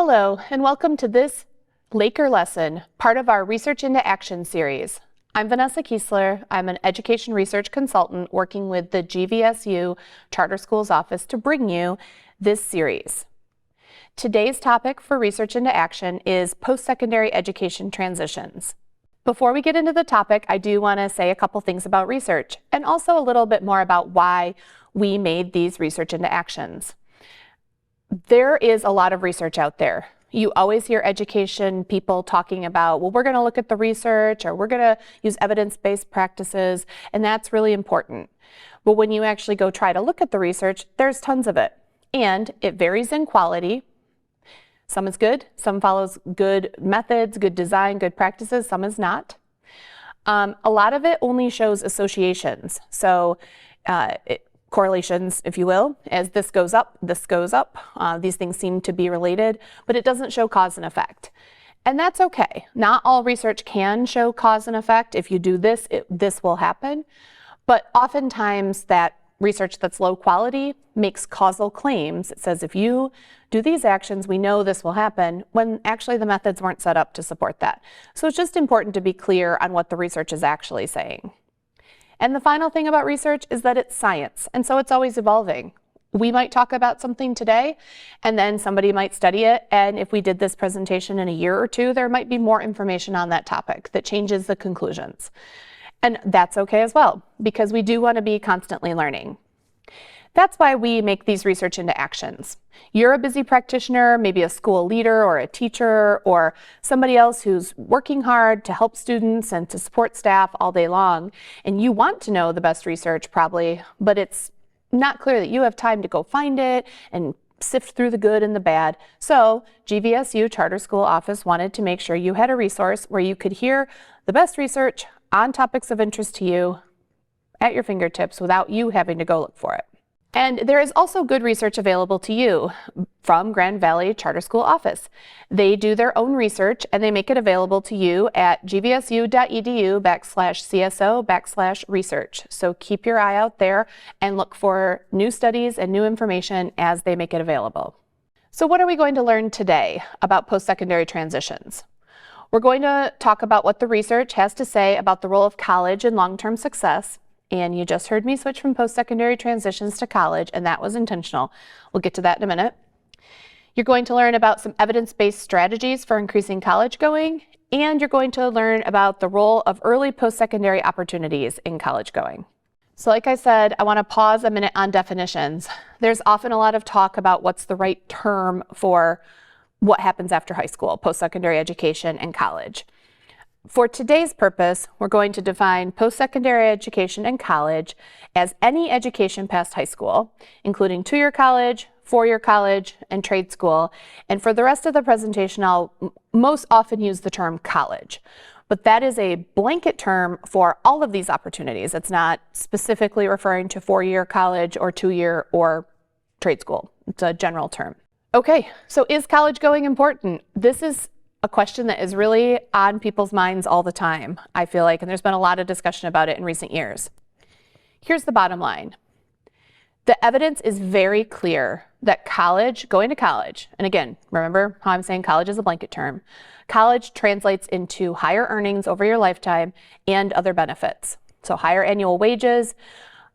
Hello, and welcome to this Laker lesson, part of our Research into Action series. I'm Vanessa Kiesler. I'm an education research consultant working with the GVSU Charter Schools office to bring you this series. Today's topic for Research into Action is post-secondary education transitions. Before we get into the topic, I do want to say a couple things about research and also a little bit more about why we made these Research into Actions. There is a lot of research out there. You always hear education people talking about, well, we're going to look at the research or we're going to use evidence-based practices, and that's really important. But when you actually go try to look at the research, there's tons of it. And it varies in quality. Some is good, some follows good methods, good design, good practices, some is not. A lot of it only shows associations. So correlations, if you will. As this goes up, this goes up. These things seem to be related, but it doesn't show cause and effect. And that's okay. Not all research can show cause and effect. If you do this, this will happen. But oftentimes that research that's low quality makes causal claims. It says if you do these actions, we know this will happen, when actually the methods weren't set up to support that. So it's just important to be clear on what the research is actually saying. And the final thing about research is that it's science, and so it's always evolving. We might talk about something today, and then somebody might study it, and if we did this presentation in a year or two, there might be more information on that topic that changes the conclusions. And that's okay as well, because we do want to be constantly learning. That's why we make these Research into Actions. You're a busy practitioner, maybe a school leader or a teacher or somebody else who's working hard to help students and to support staff all day long, and you want to know the best research probably, but it's not clear that you have time to go find it and sift through the good and the bad. So GVSU Charter School office wanted to make sure you had a resource where you could hear the best research on topics of interest to you at your fingertips without you having to go look for it. And there is also good research available to you from Grand Valley Charter School office. They do their own research and they make it available to you at gvsu.edu/CSO/research. So keep your eye out there and look for new studies and new information as they make it available. So what are we going to learn today about post-secondary transitions? We're going to talk about what the research has to say about the role of college in long-term success. And you just heard me switch from post-secondary transitions to college, and that was intentional. We'll get to that in a minute. You're going to learn about some evidence-based strategies for increasing college going, and you're going to learn about the role of early post-secondary opportunities in college going. So like I said, I want to pause a minute on definitions. There's often a lot of talk about what's the right term for what happens after high school, post-secondary education, and college. For today's purpose, we're going to define post-secondary education and college as any education past high school, including two-year college, four-year college, and trade school. And for the rest of the presentation, I'll most often use the term college. But that is a blanket term for all of these opportunities. It's not specifically referring to four-year college or two-year or trade school. It's a general term. Okay, so is college going important? This is a question that is really on people's minds all the time, I feel like, and there's been a lot of discussion about it in recent years. Here's the bottom line. The evidence is very clear that going to college, and again, remember how I'm saying college is a blanket term, college translates into higher earnings over your lifetime and other benefits. So higher annual wages,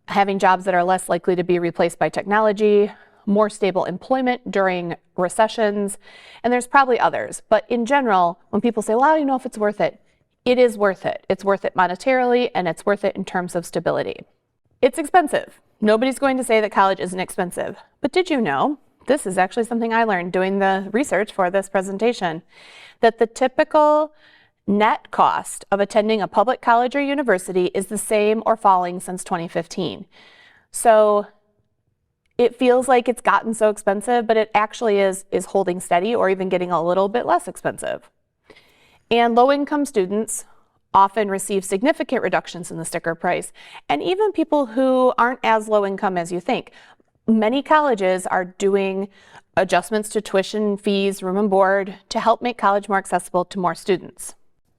having jobs that are less likely to be replaced by technology, more stable employment during recessions, and there's probably others. But in general, when people say, well, I don't know if it's worth it, it is worth it. It's worth it monetarily, and it's worth it in terms of stability. It's expensive. Nobody's going to say that college isn't expensive. But did you know, this is actually something I learned doing the research for this presentation, that the typical net cost of attending a public college or university is the same or falling since 2015. So it feels like it's gotten so expensive, but it actually is holding steady or even getting a little bit less expensive. And low-income students often receive significant reductions in the sticker price, and even people who aren't as low income as you think. Many colleges are doing adjustments to tuition fees, room and board, to help make college more accessible to more students.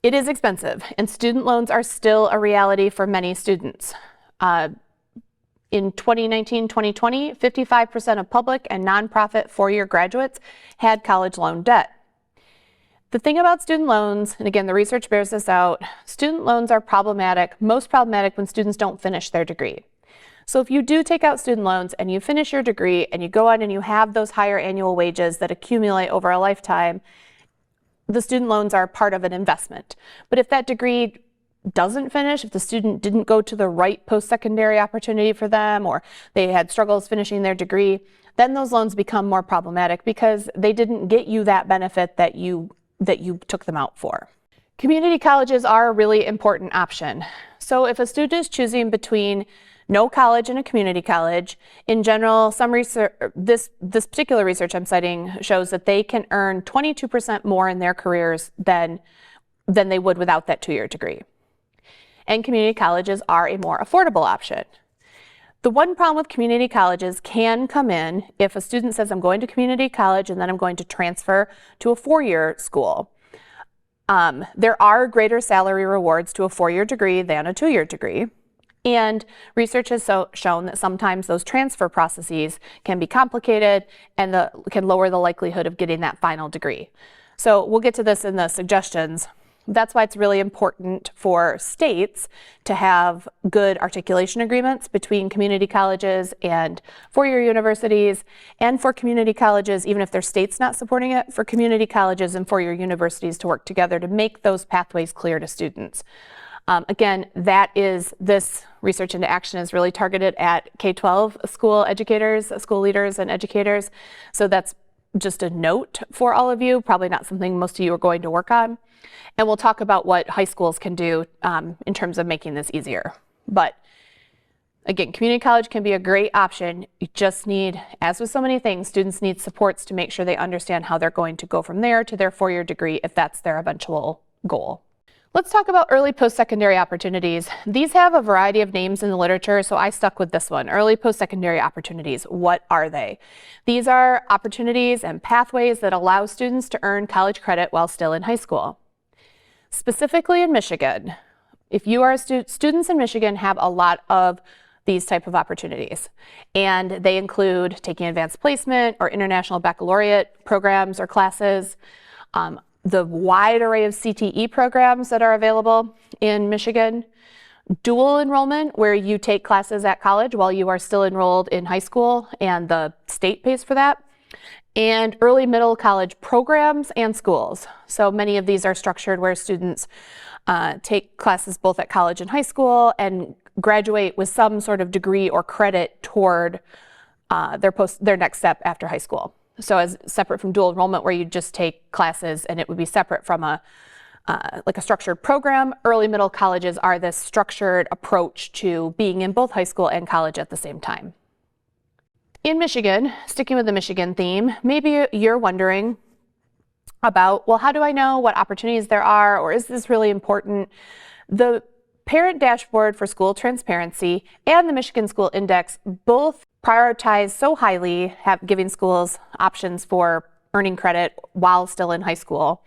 It is expensive, and student loans are still a reality for many students. In 2019-2020, 55% of public and nonprofit four-year graduates had college loan debt. The thing about student loans, and again, the research bears this out, student loans are problematic, most problematic when students don't finish their degree. So if you do take out student loans and you finish your degree and you go on and you have those higher annual wages that accumulate over a lifetime, the student loans are part of an investment. But if that degree doesn't finish, if the student didn't go to the right post-secondary opportunity for them, or they had struggles finishing their degree, then those loans become more problematic because they didn't get you that benefit that you took them out for. Community colleges are a really important option. So if a student is choosing between no college and a community college, in general, some research, this particular research I'm citing shows that they can earn 22% more in their careers than they would without that two-year degree. And community colleges are a more affordable option. The one problem with community colleges can come in if a student says, I'm going to community college and then I'm going to transfer to a four-year school. There are greater salary rewards to a four-year degree than a two-year degree. And research has shown that sometimes those transfer processes can be complicated and can lower the likelihood of getting that final degree. So we'll get to this in the suggestions. That's why it's really important for states to have good articulation agreements between community colleges and four-year universities, and for community colleges, even if their state's not supporting it, for community colleges and four-year universities to work together to make those pathways clear to students. Again, this research into action is really targeted at K-12 school educators, school leaders, and educators. So that's just a note for all of you, probably not something most of you are going to work on. And we'll talk about what high schools can do in terms of making this easier. But again, community college can be a great option. You just need, as with so many things, students need supports to make sure they understand how they're going to go from there to their four-year degree if that's their eventual goal. Let's talk about early post-secondary opportunities. These have a variety of names in the literature, so I stuck with this one. Early post-secondary opportunities, what are they? These are opportunities and pathways that allow students to earn college credit while still in high school. Specifically in Michigan, if you are students in Michigan have a lot of these type of opportunities, and they include taking advanced placement or international baccalaureate programs or classes, the wide array of CTE programs that are available in Michigan, dual enrollment, where you take classes at college while you are still enrolled in high school and the state pays for that, and early middle college programs and schools. So many of these are structured where students take classes both at college and high school and graduate with some sort of degree or credit toward their next step after high school. So as separate from dual enrollment, where you just take classes and it would be separate from like a structured program, early middle colleges are this structured approach to being in both high school and college at the same time. In Michigan, sticking with the Michigan theme, maybe you're wondering about, well, how do I know what opportunities there are, or is this really important? The Parent Dashboard for School Transparency and the Michigan School Index both prioritize so highly giving schools options for earning credit while still in high school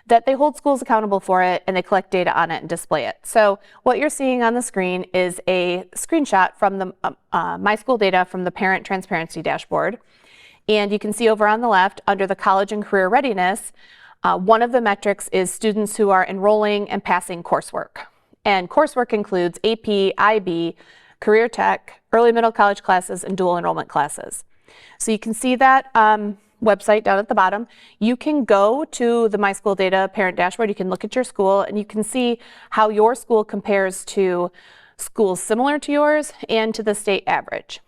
that they hold schools accountable for it and they collect data on it and display it. So what you're seeing on the screen is a screenshot from the My School Data from the Parent Transparency Dashboard. And you can see over on the left under the college and career readiness, one of the metrics is students who are enrolling and passing coursework. And coursework includes AP, IB, career tech, early middle college classes, and dual enrollment classes. So you can see that website down at the bottom. You can go to the My School Data Parent Dashboard. You can look at your school and you can see how your school compares to schools similar to yours and to the state average.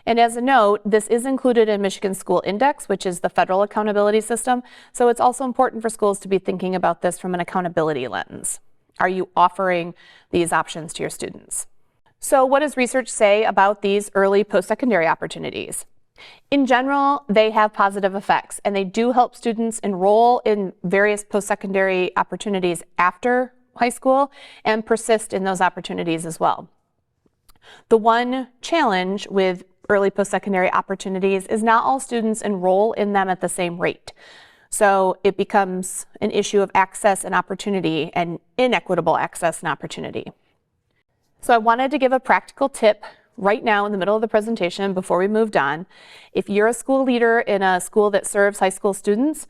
And as a note, this is included in Michigan School Index, which is the federal accountability system. So it's also important for schools to be thinking about this from an accountability lens. Are you offering these options to your students? So what does research say about these early post-secondary opportunities? In general, they have positive effects, and they do help students enroll in various post-secondary opportunities after high school and persist in those opportunities as well. The one challenge with early post-secondary opportunities is not all students enroll in them at the same rate. So it becomes an issue of access and opportunity and inequitable access and opportunity. So I wanted to give a practical tip right now in the middle of the presentation before we moved on. If you're a school leader in a school that serves high school students,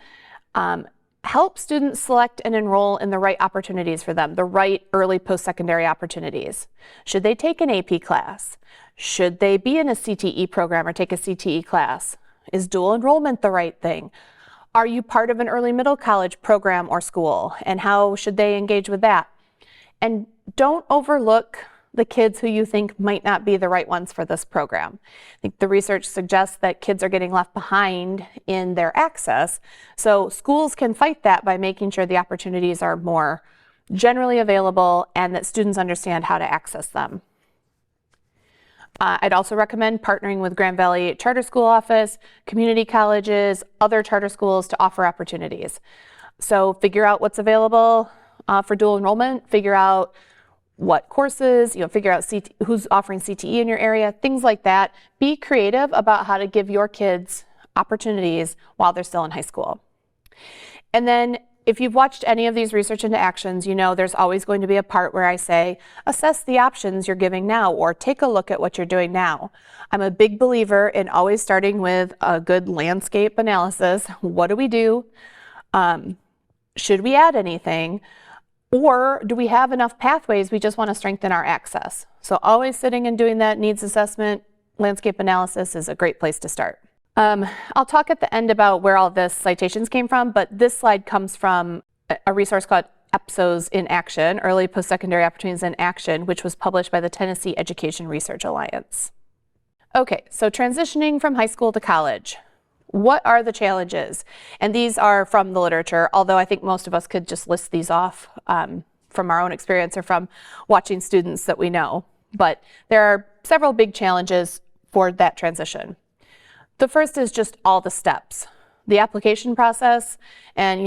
help students select and enroll in the right opportunities for them, the right early post-secondary opportunities. Should they take an AP class? Should they be in a CTE program or take a CTE class? Is dual enrollment the right thing? Are you part of an early middle college program or school? And how should they engage with that? And don't overlook the kids who you think might not be the right ones for this program. I think the research suggests that kids are getting left behind in their access. So schools can fight that by making sure the opportunities are more generally available and that students understand how to access them. I'd also recommend partnering with Grand Valley Charter School Office, community colleges, other charter schools to offer opportunities. So figure out what's available for dual enrollment, figure out what courses, figure out who's offering CTE in your area, things like that. Be creative about how to give your kids opportunities while they're still in high school. And then if you've watched any of these research into actions, you know there's always going to be a part where I say, assess the options you're giving now or take a look at what you're doing now. I'm a big believer in always starting with a good landscape analysis. What do we do? Should we add anything? Or do we have enough pathways we just want to strengthen our access? So always sitting and doing that needs assessment, landscape analysis is a great place to start. I'll talk at the end about where all this citations came from, but this slide comes from a resource called EPSOS in Action, Early Post-Secondary Opportunities in Action, which was published by the Tennessee Education Research Alliance. Okay, so transitioning from high school to college. What are the challenges? And these are from the literature, although I think most of us could just list these off from our own experience or from watching students that we know. But there are several big challenges for that transition. The first is just all the steps. The application process, and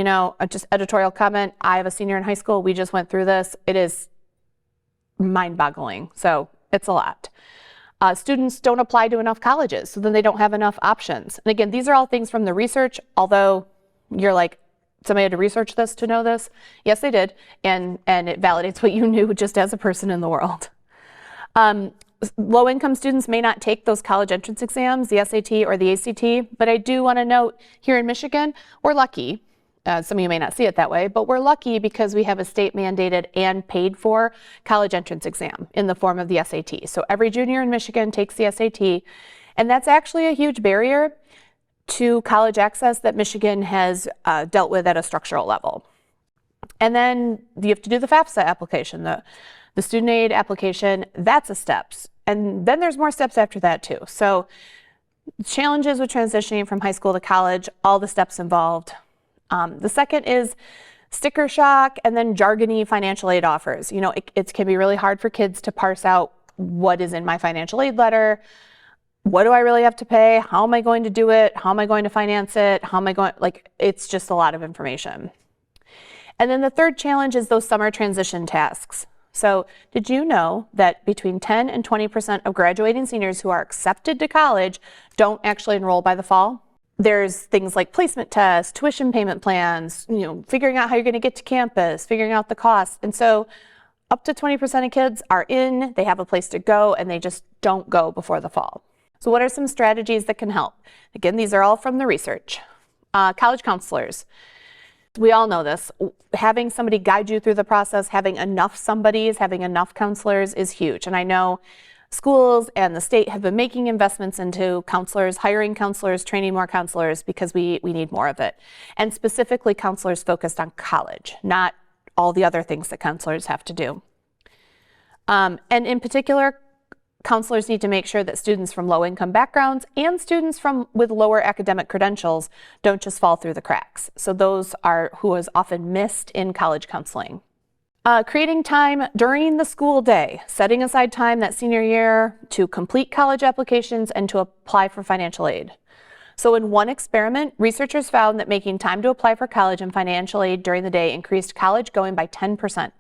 just editorial comment, I have a senior in high school, we just went through this. It is mind-boggling, so it's a lot. Students don't apply to enough colleges, so then they don't have enough options. And again, these are all things from the research, although you're like, somebody had to research this to know this. Yes, they did, and it validates what you knew just as a person in the world. Low-income students may not take those college entrance exams, the SAT or the ACT, but I do want to note here in Michigan, we're lucky. Some of you may not see it that way, but we're lucky because we have a state-mandated and paid-for college entrance exam in the form of the SAT. So every junior in Michigan takes the SAT, and that's actually a huge barrier to college access that Michigan has dealt with at a structural level. And then you have to do the FAFSA application, the student aid application. That's a steps. And then there's more steps after that too. So challenges with transitioning from high school to college, all the steps involved. The second is sticker shock and then jargony financial aid offers. It can be really hard for kids to parse out what is in my financial aid letter. What do I really have to pay? How am I going to do it? How am I going to finance it? It's just a lot of information. And then the third challenge is those summer transition tasks. So did you know that between 10 and 20% of graduating seniors who are accepted to college don't actually enroll by the fall? There's things like placement tests, tuition payment plans, figuring out how you're going to get to campus, figuring out the costs. And so up to 20% of kids are in, they have a place to go, and they just don't go before the fall. So what are some strategies that can help? Again, these are all from the research. College counselors. We all know this. Having somebody guide you through the process, having enough somebodies, having enough counselors is huge. And I know schools and the state have been making investments into counselors, hiring counselors, training more counselors because we need more of it. And specifically counselors focused on college, not all the other things that counselors have to do. And in particular, counselors need to make sure that students from low-income backgrounds and students with lower academic credentials don't just fall through the cracks. So those are who is often missed in college counseling. Creating time during the school day, setting aside time that senior year to complete college applications and to apply for financial aid. So in one experiment, researchers found that making time to apply for college and financial aid during the day increased college going by 10%.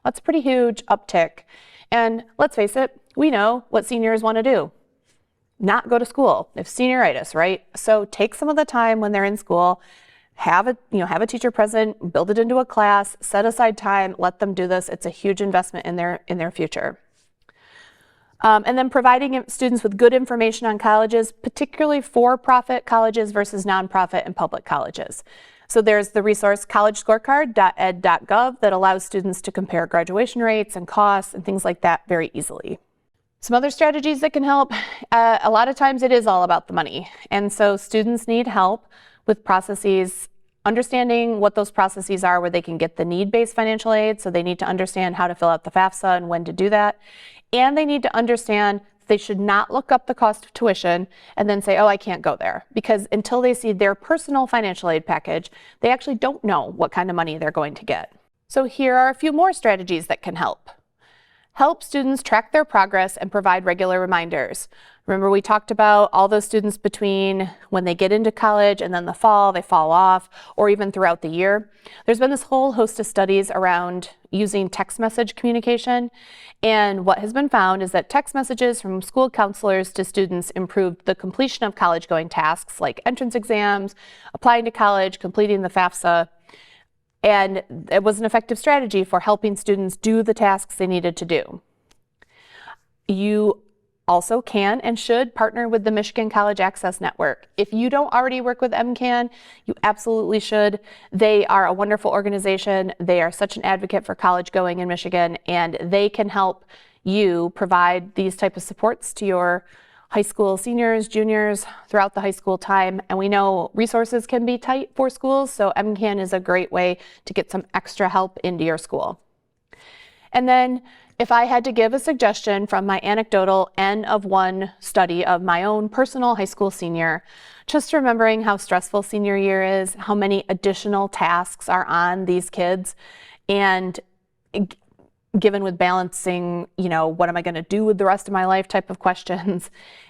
That's a pretty huge uptick. And let's face it, we know what seniors want to do. Not go to school. If senioritis, right? So take some of the time when they're in school, have a teacher present, build it into a class, set aside time, let them do this. It's a huge investment in their future. And then providing students with good information on colleges, particularly for-profit colleges versus nonprofit and public colleges. So there's the resource collegescorecard.ed.gov that allows students to compare graduation rates and costs and things like that very easily. Some other strategies that can help, a lot of times it is all about the money. And so students need help with processes, understanding what those processes are where they can get the need-based financial aid. So they need to understand how to fill out the FAFSA and when to do that. And they need to understand they should not look up the cost of tuition and then say, oh, I can't go there. Because until they see their personal financial aid package, they actually don't know what kind of money they're going to get. So here are a few more strategies that can help. Help students track their progress and provide regular reminders. Remember, we talked about all those students between when they get into college and then the fall, they fall off, or even throughout the year. There's been this whole host of studies around using text message communication. And what has been found is that text messages from school counselors to students improved the completion of college-going tasks like entrance exams, applying to college, completing the FAFSA. And it was an effective strategy for helping students do the tasks they needed to do. You also can and should partner with the Michigan College Access Network. If you don't already work with MCAN, you absolutely should. They are a wonderful organization. They are such an advocate for college going in Michigan, and they can help you provide these type of supports to your high school seniors, juniors throughout the high school time. And we know resources can be tight for schools, so MCAN is a great way to get some extra help into your school. And then if I had to give a suggestion from my anecdotal N of 1 study of my own personal high school senior, just remembering how stressful senior year is, how many additional tasks are on these kids, and given with balancing, what am I going to do with the rest of my life type of questions,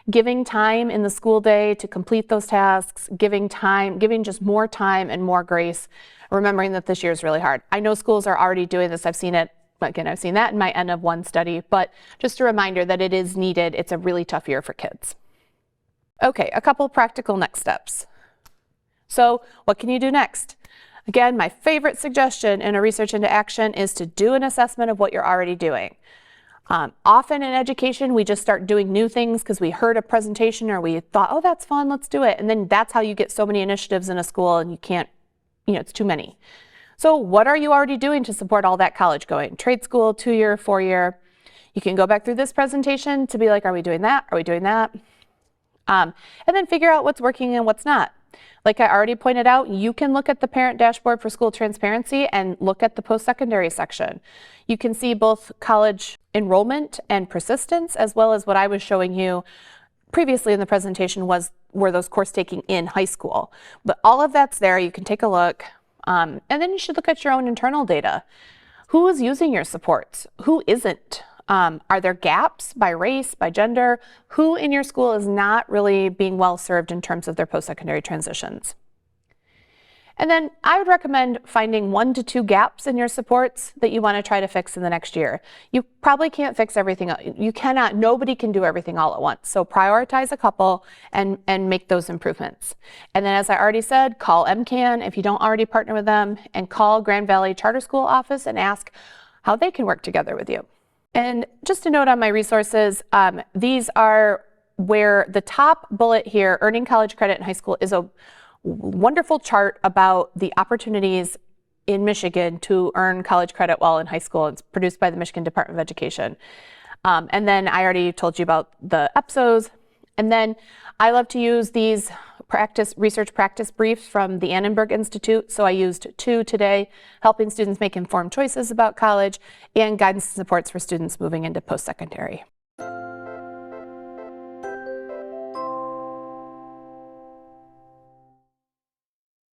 giving time in the school day to complete those tasks, giving just more time and more grace, remembering that this year is really hard. I know schools are already doing this. I've seen that in my N of 1 study, but just a reminder that it is needed. It's a really tough year for kids. Okay, a couple practical next steps. So what can you do next? Again, my favorite suggestion in a research into action is to do an assessment of what you're already doing. Often in education, we just start doing new things because we heard a presentation or we thought, oh, that's fun, let's do it. And then that's how you get so many initiatives in a school and you can't, it's too many. So what are you already doing to support all that college going? Trade school, 2-year, 4-year. You can go back through this presentation to be like, are we doing that? Are we doing that? And then figure out what's working and what's not. Like I already pointed out, you can look at the Parent Dashboard for School Transparency and look at the post-secondary section. You can see both college enrollment and persistence, as well as what I was showing you previously in the presentation were those course taking in high school. But all of that's there. You can take a look. And then you should look at your own internal data. Who is using your supports? Who isn't? Are there gaps by race, by gender? Who in your school is not really being well served in terms of their post-secondary transitions? And then I would recommend finding 1 to 2 gaps in your supports that you want to try to fix in the next year. You probably can't fix everything. Nobody can do everything all at once. So prioritize a couple and make those improvements. And then as I already said, call MCAN if you don't already partner with them, and call Grand Valley Charter School office and ask how they can work together with you. And just a note on my resources, these are where the top bullet here, earning college credit in high school, is a wonderful chart about the opportunities in Michigan to earn college credit while in high school. It's produced by the Michigan Department of Education. And then I already told you about the EPSOs. And then I love to use these research practice briefs from the Annenberg Institute. So I used 2 today, helping students make informed choices about college, and guidance and supports for students moving into post-secondary.